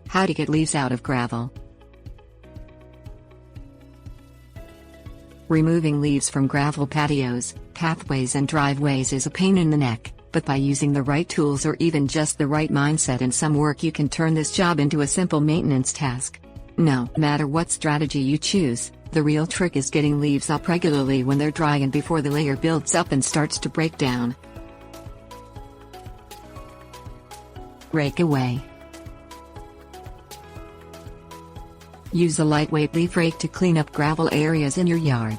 How to get leaves out of gravel. Removing leaves from gravel patios, pathways and driveways is a pain in the neck, but by using the right tools or even just the right mindset and some work, you can turn this job into a simple maintenance task. No matter what strategy you choose, the real trick is getting leaves up regularly when they're dry and before the layer builds up and starts to break down. Rake Away. Use a lightweight leaf rake to clean up gravel areas in your yard.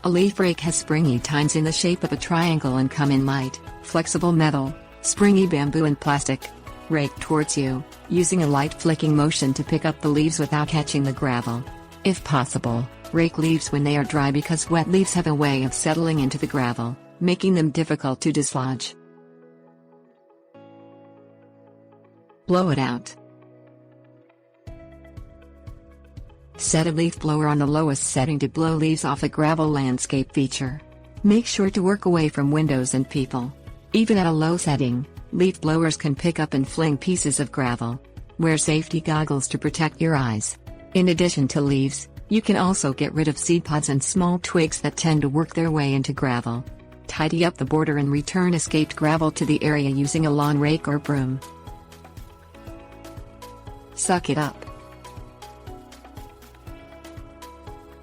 A leaf rake has springy tines in the shape of a triangle and come in light, flexible metal, springy bamboo and plastic. Rake towards you, using a light flicking motion to pick up the leaves without catching the gravel. If possible, rake leaves when they are dry because wet leaves have a way of settling into the gravel, making them difficult to dislodge. Blow it out. Set a leaf blower on the lowest setting to blow leaves off a gravel landscape feature. Make sure to work away from windows and people. Even at a low setting, leaf blowers can pick up and fling pieces of gravel. Wear safety goggles to protect your eyes. In addition to leaves, you can also get rid of seed pods and small twigs that tend to work their way into gravel. Tidy up the border and return escaped gravel to the area using a lawn rake or broom. Suck it up.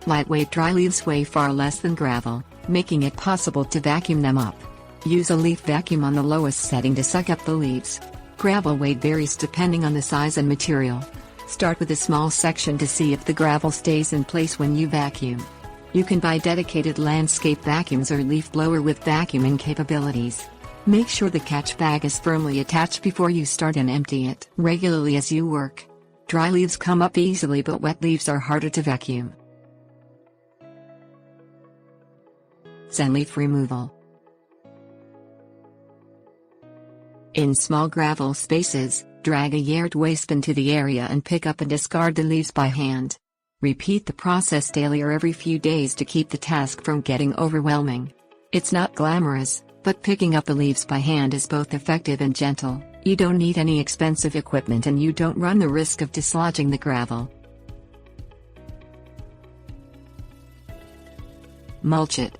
Lightweight dry leaves weigh far less than gravel, making it possible to vacuum them up. Use a leaf vacuum on the lowest setting to suck up the leaves. Gravel weight varies depending on the size and material. Start with a small section to see if the gravel stays in place when you vacuum. You can buy dedicated landscape vacuums or leaf blower with vacuuming capabilities. Make sure the catch bag is firmly attached before you start and empty it regularly as you work. Dry leaves come up easily, but wet leaves are harder to vacuum. Zen Leaf Removal. In small gravel spaces, drag a yard waste bin to the area and pick up and discard the leaves by hand. Repeat the process daily or every few days to keep the task from getting overwhelming. It's not glamorous, but picking up the leaves by hand is both effective and gentle. You don't need any expensive equipment and you don't run the risk of dislodging the gravel. Mulch it.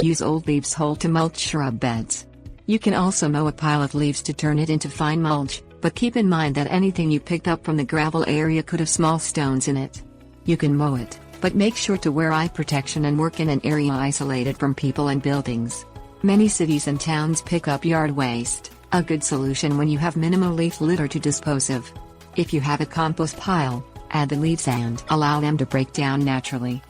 Use old leaves whole to mulch shrub beds. You can also mow a pile of leaves to turn it into fine mulch, but keep in mind that anything you picked up from the gravel area could have small stones in it. You can mow it, but make sure to wear eye protection and work in an area isolated from people and buildings. Many cities and towns pick up yard waste, a good solution when you have minimal leaf litter to dispose of. If you have a compost pile, add the leaves and allow them to break down naturally.